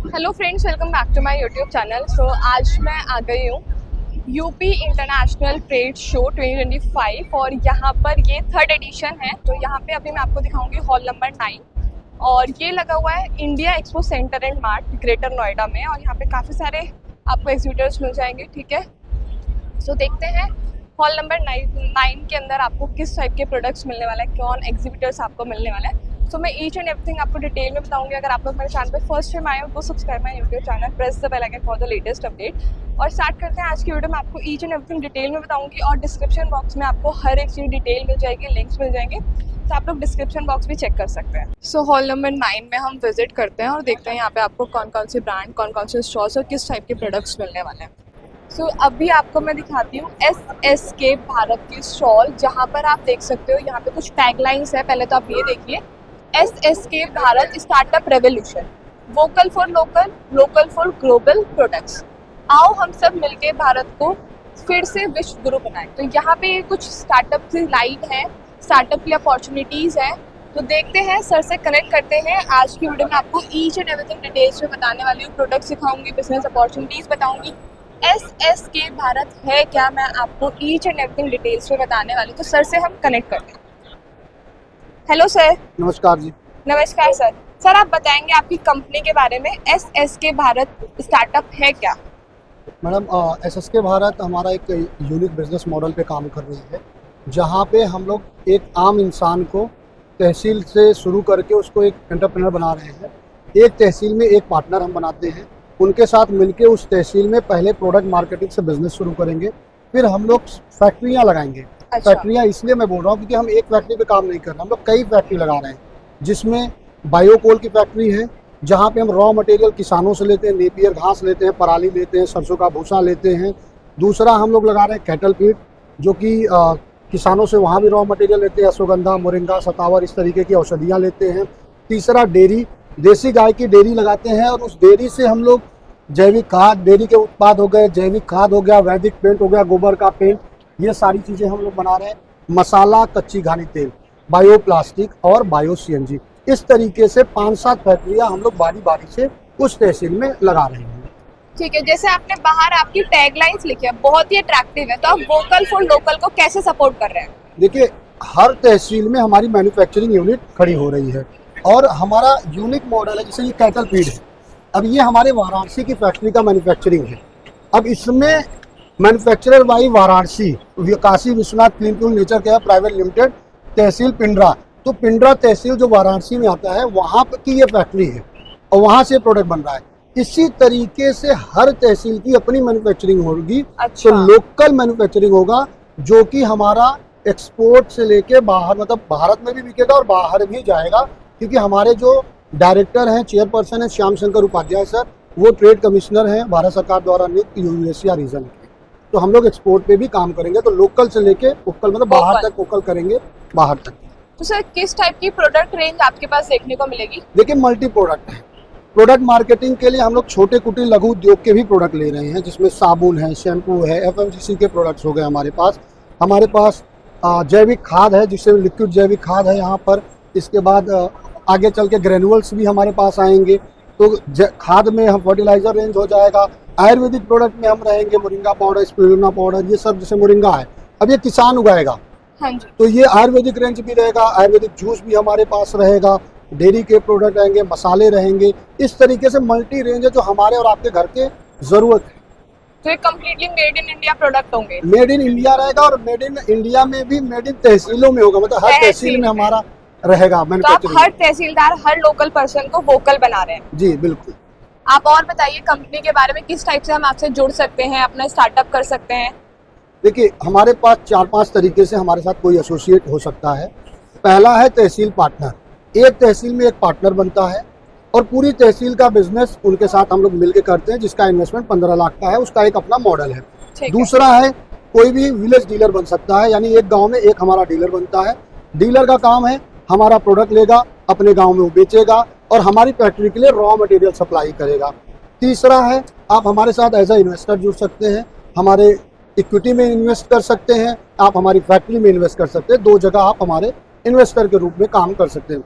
Hello friends, welcome back to my YouTube channel. So आज मैं आ गई हूँ यूपी इंटरनेशनल ट्रेड शो 2025 और यहाँ पर ये थर्ड एडिशन है। तो यहाँ पे अभी मैं आपको दिखाऊंगी हॉल नंबर 9 और ये लगा हुआ है India expo centre and mart greater Noida में और यहाँ पे काफ़ी सारे आपको एग्जीबिटर्स मिल जाएंगे। ठीक है, सो देखते हैं हॉल नंबर 9 के अंदर आपको किस टाइप के प्रोडक्ट्स मिलने वाले हैं, कौन एग्जीबिटर्स आपको मिलने वाले हैं। सो मैं ईच एंड एवरीथिंग आपको डिटेल में बताऊंगी। अगर आप लोग मेरे चैनल पे फर्स्ट टाइम आए हो तो subscribe my YouTube channel, press the bell icon for the latest update. और स्टार्ट करते हैं आज की वीडियो में। आपको ईच एंड एवरीथिंग डिटेल में बताऊंगी और डिस्क्रिप्शन बॉक्स में आपको हर एक चीज़ डिटेल मिल जाएगी, लिंक्स मिल जाएंगे, तो आप लोग डिस्क्रिप्शन बॉक्स भी चेक कर सकते हैं। सो हॉल नंबर 9 में हम विजिट करते हैं और देखते हैं यहाँ पे आपको कौन कौन से ब्रांड, कौन कौन से स्टॉल्स और किस टाइप के प्रोडक्ट्स मिलने वाले हैं। सो अभी आपको मैं दिखाती हूँ SSK भारत की स्टॉल, जहाँ पर आप देख सकते हो यहाँ पे कुछ टैगलाइंस है। पहले तो आप ये देखिए, SSK Bharat startup revolution, vocal for local, local for global products. आओ हम सब मिलके भारत को फिर से विश्व गुरु बनाएं। तो यहाँ पे कुछ स्टार्टअप की लाइन है, स्टार्टअप की अपॉर्चुनिटीज़ है। तो देखते हैं, सर से कनेक्ट करते हैं। आज की वीडियो में आपको ईच एंड एवरीथिंग डिटेल्स में बताने वाली हूँ, प्रोडक्ट सिखाऊंगी, बिजनेस अपॉर्चुनिटीज़ बताऊंगी। SSK भारत है क्या, मैं आपको ईच एंड एवरीथिंग डिटेल्स में बताने वाली हूँ। तो सर से हम कनेक्ट करते हैं। Hello sir. नमस्कार जी। नमस्कार सर। सर आप बताएंगे आपकी कंपनी के बारे में, SSK भारत स्टार्टअप है क्या? मैडम, SSK भारत हमारा एक यूनिक बिजनेस मॉडल पे काम कर रही है, जहाँ पे हम लोग एक आम इंसान को तहसील से शुरू करके उसको एक एंटरप्रेन्योर बना रहे हैं। एक तहसील में एक पार्टनर हम बनाते हैं, उनके साथ मिलके उस तहसील में पहले प्रोडक्ट मार्केटिंग से बिजनेस शुरू करेंगे, फिर हम लोग फैक्ट्रियाँ लगाएंगे। अच्छा। फैक्ट्रियाँ इसलिए मैं बोल रहा हूँ क्योंकि हम एक फैक्ट्री पे काम नहीं कर रहे, हम लोग कई फैक्ट्री लगा रहे हैं, जिसमें बायोकोल की फैक्ट्री है, जहाँ पे हम रॉ मटेरियल किसानों से लेते हैं, नेपियर घास लेते हैं, पराली लेते हैं, सरसों का भूसा लेते हैं। दूसरा हम लोग लगा रहे हैं कैटल फीड, जो कि किसानों से वहाँ भी रॉ मटेरियल लेते हैं, अश्वगंधा, मोरिंगा, सतावर, इस तरीके की औषधियाँ लेते हैं। तीसरा डेयरी, देसी गाय की डेयरी लगाते हैं और उस डेयरी से हम लोग जैविक खाद, डेयरी के उत्पाद हो गए, जैविक खाद हो गया, वैदिक पेंट हो गया, गोबर का पेंट, ये सारी चीज़ें हम लोग बना रहे हैं। मसाला, कच्ची घानी तेल, बायो प्लास्टिक और बायो CNG, इस तरीके से 5-7 फैक्ट्रियाँ हम लोग बारी बारी से उस तहसील में लगा रहे हैं। ठीक है, जैसे आपने बाहर आपकी टैगलाइंस लिखी है, बहुत ही अट्रैक्टिव है, तो आप वोकल फॉर लोकल को कैसे सपोर्ट कर रहे हैं? देखिए, हर तहसील में हमारी मैन्युफैक्चरिंग यूनिट खड़ी हो रही है और हमारा यूनिक मॉडल है, जैसे ये कैटल फीड है। अब ये हमारे वाराणसी की फैक्ट्री का मैन्युफैक्चरिंग है। अब इसमें manufacturer by Varanasi, Kashi Vishwanath clean fuel nature care private limited, तहसील पिंडरा। तो पिंडरा तहसील जो वाराणसी में आता है, वहाँ की ये फैक्ट्री है और वहाँ से प्रोडक्ट बन रहा है। इसी तरीके से हर तहसील की अपनी मैन्युफैक्चरिंग होगी। अच्छा। तो लोकल मैन्युफैक्चरिंग होगा, जो कि हमारा एक्सपोर्ट से लेके बाहर, मतलब भारत में भी बिकेगा और बाहर भी जाएगा, क्योंकि हमारे जो डायरेक्टर हैं, चेयरपर्सन हैं श्याम शंकर उपाध्याय सर, वो ट्रेड कमिश्नर हैं भारत सरकार द्वारा नियुक्त यूरेशिया रीजन के। तो हम लोग एक्सपोर्ट पे भी काम करेंगे, तो लोकल से लेके वोकल, मतलब बाहर तक वोकल करेंगे, बाहर तक। तो सर किस टाइप की प्रोडक्ट रेंज आपके पास देखने को मिलेगी? देखिए, मल्टी प्रोडक्ट है। प्रोडक्ट मार्केटिंग के लिए हम लोग छोटे कुटीर लघु उद्योग के भी प्रोडक्ट ले रहे हैं, जिसमें साबुन है, शैम्पू है, FMCG के प्रोडक्ट्स हो गए हमारे पास जैविक खाद है, जिससे लिक्विड जैविक खाद है यहाँ पर। इसके बाद आगे चल के ग्रेनुअल्स भी हमारे पास आएंगे। तो खाद में हम फर्टिलाइजर रेंज हो जाएगा। आयुर्वेदिक प्रोडक्ट में हम रहेंगे, मोरिंगा पाउडर, स्पिरुलिना पाउडर, ये सब। जैसे मोरिंगा है, अब ये किसान उगाएगा, हाँ जी, तो ये आयुर्वेदिक रेंज भी रहेगा, आयुर्वेदिक जूस भी हमारे पास रहेगा, डेयरी के प्रोडक्ट रहेंगे, मसाले रहेंगे। इस तरीके से मल्टी रेंज है, जो हमारे और आपके घर के जरूरत है। तो ये completely made in India product होंगे? मेड इन इंडिया रहेगा, और मेड इन इंडिया में भी मेड इन तहसीलों में होगा, मतलब हर तहसील में हमारा रहेगा तो आप मैन्युफैक्चरिंग। हर तहसीलदार, हर लोकल पर्सन को वोकल बना रहे हैं? जी बिल्कुल। आप और बताइए कंपनी के बारे में, किस टाइप से हम आपसे जुड़ सकते हैं, अपना स्टार्टअप कर सकते हैं? देखिए, हमारे पास 4-5 तरीके से हमारे साथ कोई एसोसिएट हो सकता है। पहला है तहसील पार्टनर। एक तहसील में एक पार्टनर बनता है और पूरी तहसील का बिजनेस उनके साथ हम लोग मिलकर करते हैं, जिसका इन्वेस्टमेंट 15 लाख का है। उसका एक अपना मॉडल है। दूसरा है, कोई भी विलेज डीलर बन सकता है, यानी एक गांव में एक हमारा डीलर बनता है। डीलर का काम है, हमारा प्रोडक्ट लेगा, अपने गांव में वो बेचेगा और हमारी फैक्ट्री के लिए रॉ मटेरियल सप्लाई करेगा। तीसरा है, आप हमारे साथ एज ए इन्वेस्टर जुड़ सकते हैं, हमारे इक्विटी में इन्वेस्ट कर सकते हैं, आप हमारी फैक्ट्री में इन्वेस्ट कर सकते हैं। 2 जगह आप हमारे इन्वेस्टर के रूप में काम कर सकते हैं।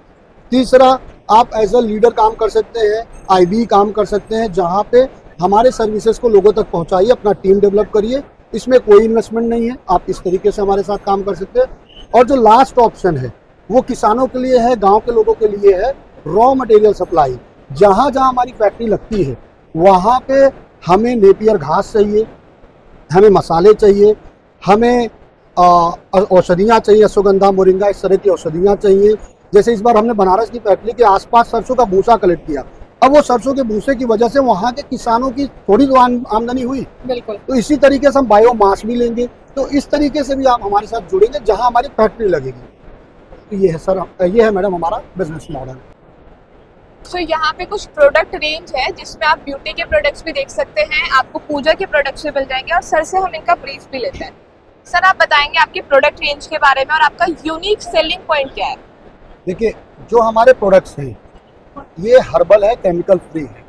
तीसरा, आप एज अ लीडर काम कर सकते हैं, आईबी काम कर सकते हैं, जहाँ पे हमारे सर्विसेज को लोगों तक पहुँचाइए, अपना टीम डेवलप करिए, इसमें कोई इन्वेस्टमेंट नहीं है, आप इस तरीके से हमारे साथ काम कर सकते हैं। और जो लास्ट ऑप्शन है वो किसानों के लिए है, गांव के लोगों के लिए है, रॉ मटेरियल सप्लाई। जहाँ जहाँ हमारी फैक्ट्री लगती है वहाँ पे हमें नेपियर घास चाहिए, हमें मसाले चाहिए, हमें औषधियाँ चाहिए, अश्वगंधा, मोरिंगा, इस तरह की औषधियाँ चाहिए। जैसे इस बार हमने बनारस की फैक्ट्री के आसपास सरसों का भूसा कलेक्ट किया। अब वो सरसों के भूसे की वजह से वहाँ के किसानों की थोड़ी तो आमदनी हुई। बिल्कुल। तो इसी तरीके से हम बायोमास भी लेंगे, तो इस तरीके से भी आप हमारे साथ जुड़ेंगे जहाँ हमारी फैक्ट्री लगेगी। तो ये है सर, ये है मैडम हमारा बिजनेस मॉडल। सो यहाँ पे कुछ प्रोडक्ट रेंज है जिसमें आप ब्यूटी के प्रोडक्ट्स भी देख सकते हैं, आपको पूजा के प्रोडक्ट्स भी मिल जाएंगे, और सर से हम इनका ब्रीफ भी लेते हैं। सर आप बताएंगे आपके प्रोडक्ट रेंज के बारे में और आपका यूनिक सेलिंग पॉइंट क्या है? देखिए, जो हमारे प्रोडक्ट्स हैं ये हर्बल है, केमिकल फ्री है।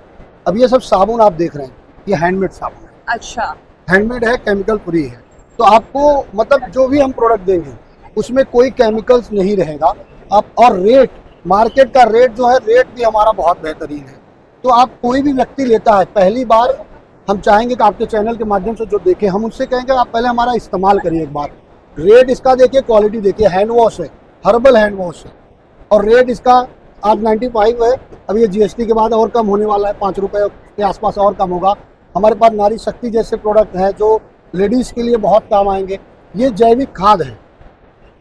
अब ये सब साबुन आप देख रहे हैं, ये हैंडमेड साबुन है। अच्छा। हैंडमेड है, केमिकल फ्री है। तो आपको मतलब जो भी हम प्रोडक्ट देंगे उसमें कोई केमिकल्स नहीं रहेगा। आप और रेट, मार्केट का रेट जो है, रेट भी हमारा बहुत बेहतरीन है। तो आप कोई भी व्यक्ति लेता है, पहली बार हम चाहेंगे कि आपके चैनल के माध्यम से जो देखें, हम उनसे कहेंगे आप पहले हमारा इस्तेमाल करिए एक बार। रेट इसका देखिए, क्वालिटी देखिए, हैंड वॉश है, हर्बल हैंड वॉश है, और रेट इसका आज 95 है। अब ये जीएसटी के बाद और कम होने वाला है, 5 रुपये के आसपास और कम होगा। हमारे पास नारी शक्ति जैसे प्रोडक्ट हैं जो लेडीज़ के लिए बहुत काम आएंगे। ये जैविक खाद है,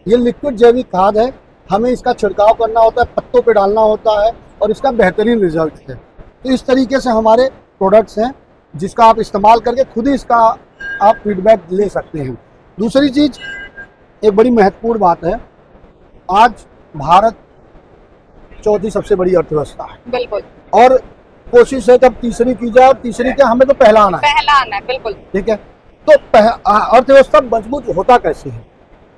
ये लिक्विड जैविक खाद है। हमें इसका छिड़काव करना होता है, पत्तों पे डालना होता है, और इसका बेहतरीन रिजल्ट है। तो इस तरीके से हमारे प्रोडक्ट्स हैं जिसका आप इस्तेमाल करके खुद ही इसका आप फीडबैक ले सकते हैं। दूसरी चीज़, एक बड़ी महत्वपूर्ण बात है, आज भारत चौथी सबसे बड़ी अर्थव्यवस्था है। बिल्कुल। और कोशिश है कि अब तीसरी की जाए, और तीसरी क्या, हमें तो पहला आना है। पहला आना है, बिल्कुल। ठीक है। तो अर्थव्यवस्था मजबूत होता कैसे है,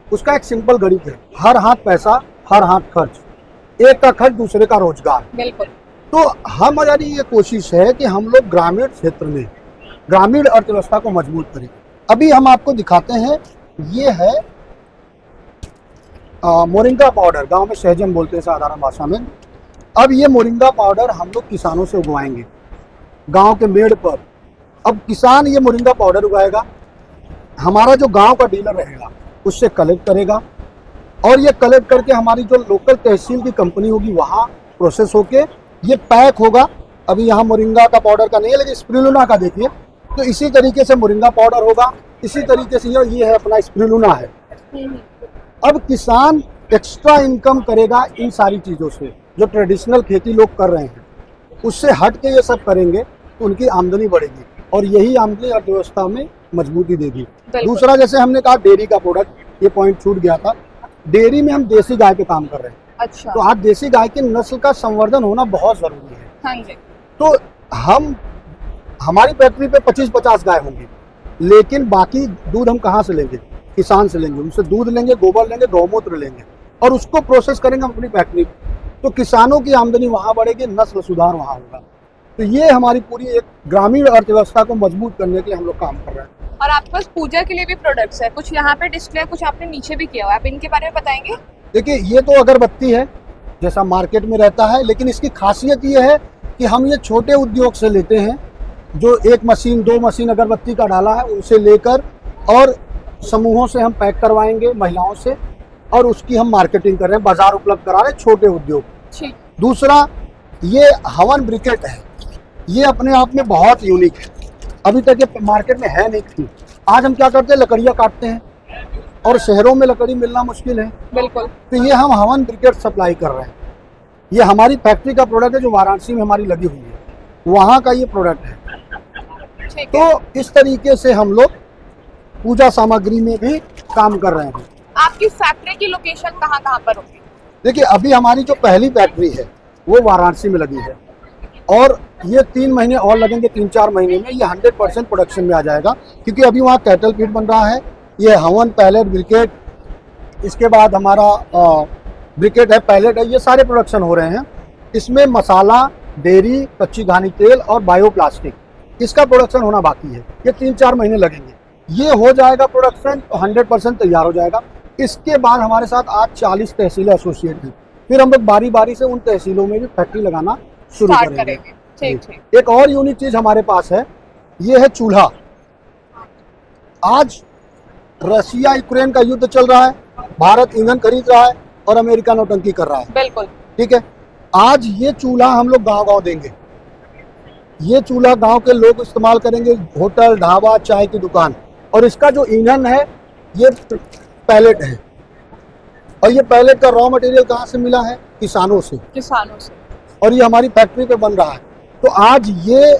उसका एक सिंपल गणित है, हर हाथ पैसा, हर हाथ खर्च, एक का खर्च दूसरे का रोजगार। बिल्कुल। तो हमारी ये कोशिश है कि हम लोग ग्रामीण क्षेत्र में ग्रामीण अर्थव्यवस्था को मजबूत करें। अभी हम आपको दिखाते हैं, ये है मोरिंगा पाउडर, गांव में सहजन बोलते हैं साधारण भाषा में। अब ये मोरिंगा पाउडर हम लोग किसानों से उगवाएंगे गांव के मेड़ पर। अब किसान ये मोरिंगा पाउडर उगाएगा, हमारा जो गांव का डीलर रहेगा उससे कलेक्ट करेगा, और ये कलेक्ट करके हमारी जो लोकल तहसील की कंपनी होगी वहाँ प्रोसेस होके ये पैक होगा। अभी यहाँ मोरिंगा का पाउडर का नहीं है, लेकिन स्पिरुलिना का देखिए, तो इसी तरीके से मोरिंगा पाउडर होगा, इसी तरीके से ये है अपना स्पिरुलिना है। अब किसान एक्स्ट्रा इनकम करेगा इन सारी चीज़ों से, जो ट्रेडिशनल खेती लोग कर रहे हैं उससे हट के ये सब करेंगे तो उनकी आमदनी बढ़ेगी, और यही आमदनी अर्थव्यवस्था में मजबूती देगी। दूसरा, जैसे हमने कहा डेयरी का प्रोडक्ट, ये पॉइंट छूट गया था, डेयरी में हम देसी गाय पे काम कर रहे हैं। अच्छा। तो आज देसी गाय की नस्ल का संवर्धन होना बहुत जरूरी है। हाँ जी। तो हमारी फैक्ट्री पे 25-50 गाय होंगी, लेकिन बाकी दूध हम कहाँ से लेंगे? किसान से लेंगे, उनसे दूध लेंगे, गोबर लेंगे, गौमूत्र लेंगे, और उसको प्रोसेस करेंगे अपनी फैक्ट्री। तो किसानों की आमदनी वहाँ बढ़ेगी, नस्ल सुधार वहाँ होगा। तो ये हमारी पूरी एक ग्रामीण अर्थव्यवस्था को मजबूत करने के लिए हम लोग काम कर रहे हैं। और आपके पास पूजा के लिए भी प्रोडक्ट्स है, कुछ यहाँ पे डिस्प्ले, कुछ आपने नीचे भी किया हुआ है, आप इनके बारे में बताएंगे? देखिए, ये तो अगरबत्ती है जैसा मार्केट में रहता है, लेकिन इसकी खासियत ये है कि हम ये छोटे उद्योग से लेते हैं, जो 1 मशीन 2 मशीन अगरबत्ती का डाला है उनसे लेकर, और समूहों से हम पैक करवाएंगे महिलाओं से, और उसकी हम मार्केटिंग कर रहे हैं, बाजार उपलब्ध करा रहे हैं, छोटे उद्योग। दूसरा, ये हवन ब्रिकेट है, ये अपने आप में बहुत यूनिक है, अभी तक ये मार्केट में है नहीं थी। आज हम क्या करते हैं, लकड़ियाँ काटते हैं, और शहरों में लकड़ी मिलना मुश्किल है। बिल्कुल। तो ये हम हवन ब्रिकेट सप्लाई कर रहे हैं। ये हमारी फैक्ट्री का प्रोडक्ट है जो वाराणसी में हमारी लगी हुई है, वहाँ का ये प्रोडक्ट है। तो इस तरीके से हम लोग पूजा सामग्री में भी काम कर रहे हैं। आपकी फैक्ट्री की लोकेशन कहाँ पर होगी? देखिए, अभी हमारी जो पहली फैक्ट्री है वो वाराणसी में लगी है, और ये 3 महीने और लगेंगे, 3-4 महीने में ये 100% प्रोडक्शन में आ जाएगा, क्योंकि अभी वहाँ कैटल फीड बन रहा है। ये हवन, पैलेट, ब्रिकेट, इसके बाद हमारा ब्रिकेट है, पैलेट है, ये सारे प्रोडक्शन हो रहे हैं। इसमें मसाला, डेयरी, कच्ची घानी तेल और बायोप्लास्टिक, इसका प्रोडक्शन होना बाकी है। ये 3-4 महीने लगेंगे, ये हो जाएगा प्रोडक्शन, तो 100% तैयार हो जाएगा। इसके बाद हमारे साथ आज 40 तहसीलें एसोसिएट हैं, फिर हम लोग बारी बारी से उन तहसीलों में भी फैक्ट्री लगाना शुरू स्टार्ट करेंगे। करेंगे। ठीक ठीक। एक और यूनिक चीज हमारे पास है, ये है चूल्हा। आज रशिया यूक्रेन का युद्ध चल रहा है, भारत ईंधन खरीद रहा है और अमेरिका नौटंकी कर रहा है। बिल्कुल। ठीक है, आज ये चूल्हा हम लोग गांव गांव देंगे। ये चूल्हा गांव के लोग इस्तेमाल करेंगे, होटल, ढाबा, चाय की दुकान। और इसका जो ईंधन है ये पैलेट है, और ये पैलेट का रॉ मटेरियल कहाँ से मिला है? किसानों से। किसानों से। और ये हमारी फैक्ट्री पे बन रहा है। तो आज ये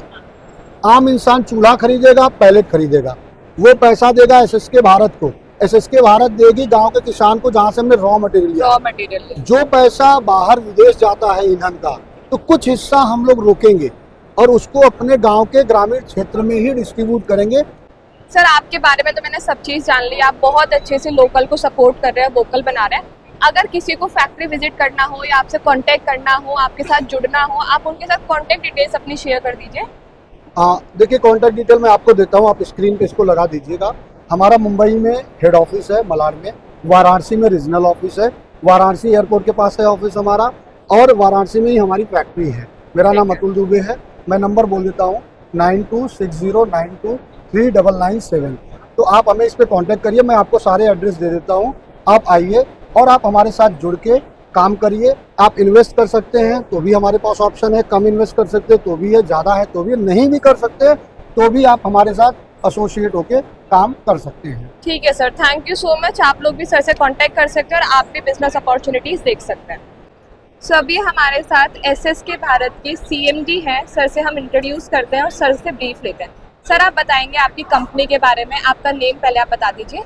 आम इंसान चूल्हा खरीदेगा, पैलेट खरीदेगा, वो पैसा देगा एसएसके भारत को, एसएसके भारत देगी गांव के किसान को जहां से हमने रॉ मटेरियल लिया। Raw material. जो पैसा बाहर विदेश जाता है ईंधन का, तो कुछ हिस्सा हम लोग रोकेंगे और उसको अपने गांव के ग्रामीण क्षेत्र में ही डिस्ट्रीब्यूट करेंगे। सर आपके बारे में तो मैंने सब चीज़ जान ली, आप बहुत अच्छे से लोकल को सपोर्ट कर रहे हैं, वोकल बना रहे हैं। अगर किसी को फैक्ट्री विजिट करना हो या आपसे कांटेक्ट करना हो, आपके साथ जुड़ना हो, आप उनके साथ कांटेक्ट डिटेल्स अपनी शेयर कर दीजिए। देखिए, कॉन्टैक्ट डिटेल मैं आपको देता हूँ, आप स्क्रीन पे इसको लगा दीजिएगा। हमारा मुंबई में हेड ऑफिस है, मलाड में, वाराणसी में रीजनल ऑफिस है, वाराणसी एयरपोर्ट के पास है ऑफिस हमारा, और वाराणसी में ही हमारी फैक्ट्री है। मेरा नाम अतुल दुबे है। मैं नंबर बोल देता हूँ 9260923997। तो आप हमें इस पर कॉन्टैक्ट करिए, मैं आपको सारे एड्रेस दे देता हूँ। आप आइए और आप हमारे साथ जुड़ के काम करिए। आप इन्वेस्ट कर सकते हैं तो भी हमारे पास ऑप्शन है, कम इन्वेस्ट कर सकते हैं तो भी है, ज़्यादा है तो भी, नहीं भी कर सकते तो भी आप हमारे साथ एसोसिएट होके काम कर सकते हैं। ठीक है sir, thank you so much. आप लोग भी सर से कांटेक्ट कर सकते हैं और आप भी बिजनेस अपॉर्चुनिटीज देख सकते हैं। सो अभी हमारे साथ एसएसके भारत के सीएमडी हैं, सर से हम इंट्रोड्यूस करते हैं और सर से ब्रीफ लेते हैं। सर आप बताएंगे आपकी कंपनी के बारे में, आपका नेम पहले आप बता दीजिए।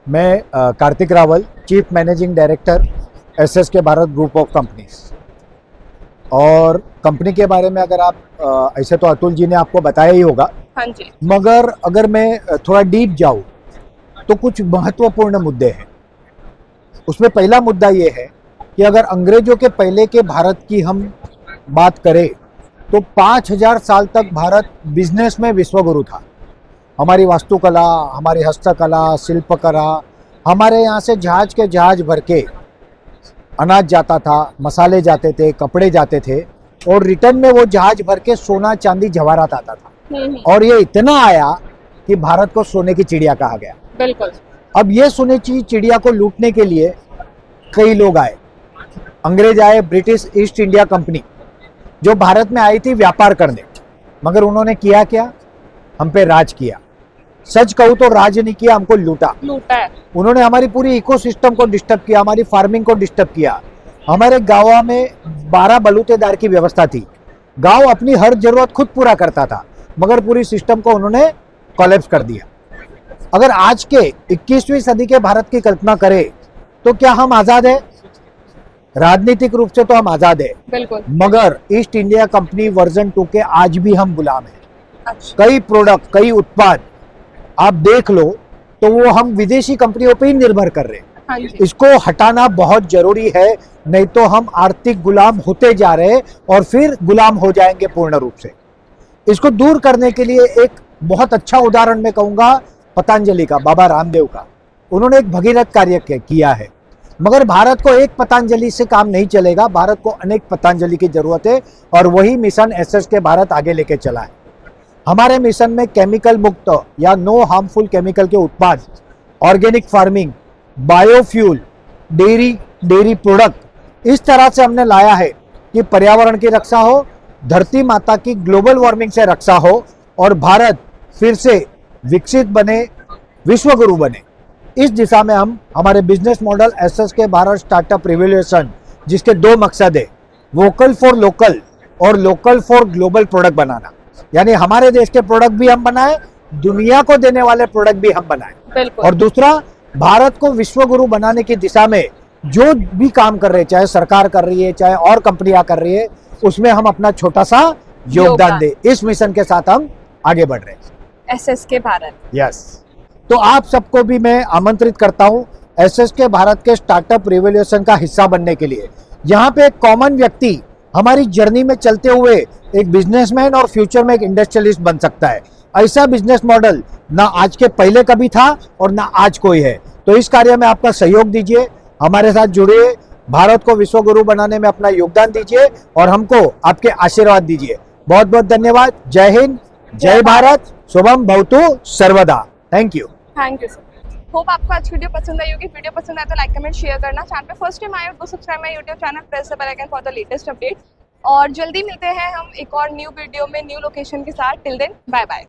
मैं Kartik Rawal, chief managing director SSK Bharat group of companies. और कंपनी के बारे में अगर आप ऐसे तो अतुल जी ने आपको बताया ही होगा, हाँ जी, मगर अगर मैं थोड़ा डीप जाऊँ तो कुछ महत्वपूर्ण मुद्दे हैं। उसमें पहला मुद्दा ये है कि अगर अंग्रेजों के पहले के भारत की हम बात करें तो 5000 साल तक भारत बिजनेस में विश्वगुरु था। हमारी वास्तुकला, हमारी हस्तकला, शिल्पकला, हमारे यहाँ से जहाज के जहाज भर के अनाज जाता था, मसाले जाते थे, कपड़े जाते थे, और रिटर्न में वो जहाज भर के सोना, चांदी, जवाहरात आता था। और ये इतना आया कि भारत को सोने की चिड़िया कहा गया। बिल्कुल। अब ये सोने की चिड़िया को लूटने के लिए कई लोग आए। अंग्रेज आए, ब्रिटिश ईस्ट इंडिया कंपनी जो भारत में आई थी व्यापार करने, मगर उन्होंने किया क्या? हम पे राज किया। सच कहूँ तो राज नहीं किया, हमको लूटा है। उन्होंने। हमारी पूरी इकोसिस्टम को डिस्टर्ब किया, हमारी फार्मिंग को डिस्टर्ब किया। हमारे गाँव में 12 बलूतेदार की व्यवस्था थी। गांव अपनी हर जरूरत खुद पूरा करता था, मगर पूरी सिस्टम को उन्होंने कोलैप्स कर दिया। अगर आज के 21वीं सदी के भारत की कल्पना करें तो क्या हम आजाद है? राजनीतिक रूप से तो हम आजाद है, बिल्कुल, मगर ईस्ट इंडिया कंपनी वर्जन 2 के आज भी हम गुलाम हैं। अच्छा। कई प्रोडक्ट, कई उत्पाद आप देख लो तो वो हम विदेशी कंपनियों पे ही निर्भर कर रहे हैं। हाँ जी। इसको हटाना बहुत जरूरी है, नहीं तो हम आर्थिक गुलाम होते जा रहे हैं और फिर गुलाम हो जाएंगे पूर्ण रूप से। इसको दूर करने के लिए एक बहुत अच्छा उदाहरण मैं कहूँगा पतंजलि का, बाबा रामदेव का। उन्होंने एक भगीरथ कार्य किया है, मगर भारत को एक पतंजलि से काम नहीं चलेगा, भारत को अनेक पतंजलि की जरूरत है, और वही मिशन एसएसके भारत आगे लेके चला है। हमारे मिशन में केमिकल मुक्त या नो हार्मफुल केमिकल के उत्पाद, organic farming, biofuel, dairy product, इस तरह से हमने लाया है कि पर्यावरण की रक्षा हो, धरती माता की ग्लोबल वार्मिंग से रक्षा हो, और भारत फिर से विकसित बने, विश्वगुरु बने। इस दिशा में हम हमारे business model SSK Bharat startup revolution, जिसके 2 मकसद है, वोकल फॉर लोकल और लोकल फॉर ग्लोबल प्रोडक्ट बनाना। यानी हमारे देश के प्रोडक्ट भी हम बनाएं, दुनिया को देने वाले प्रोडक्ट भी हम बनाएं। और दूसरा, भारत को विश्वगुरु बनाने की दिशा में जो भी काम कर रहे हैं, चाहे सरकार कर रही है, चाहे और कंपनियां कर रही है, उसमें हम अपना छोटा सा योगदान दें। इस मिशन के साथ हम आगे बढ़ रहे हैं, एसएसके भारत। यस। तो आप सबको भी मैं आमंत्रित करता हूं एसएसके भारत के स्टार्टअप रिवोल्यूशन का हिस्सा बनने के लिए। यहाँ पे एक कॉमन व्यक्ति हमारी जर्नी में चलते हुए एक बिजनेसमैन और फ्यूचर में एक इंडस्ट्रियलिस्ट बन सकता है। ऐसा बिजनेस मॉडल ना आज के पहले कभी था और ना आज कोई है। तो इस कार्य में आपका सहयोग दीजिए, हमारे साथ जुड़िए, भारत को विश्व गुरु बनाने में अपना योगदान दीजिए और हमको आपके आशीर्वाद दीजिए। बहुत बहुत धन्यवाद। जय हिंद, जय भारत, शुभम भवतु सर्वदा। Thank you sir. होप आपको आज की वीडियो पसंद आई होगी। वीडियो पसंद आए तो लाइक कमेंट शेयर करना। चैनल पे फर्स्ट टाइम आए हो तो subscribe my YouTube channel, press the bell icon for the latest update. और जल्दी मिलते हैं हम एक और न्यू वीडियो में न्यू लोकेशन के साथ। Till then bye bye.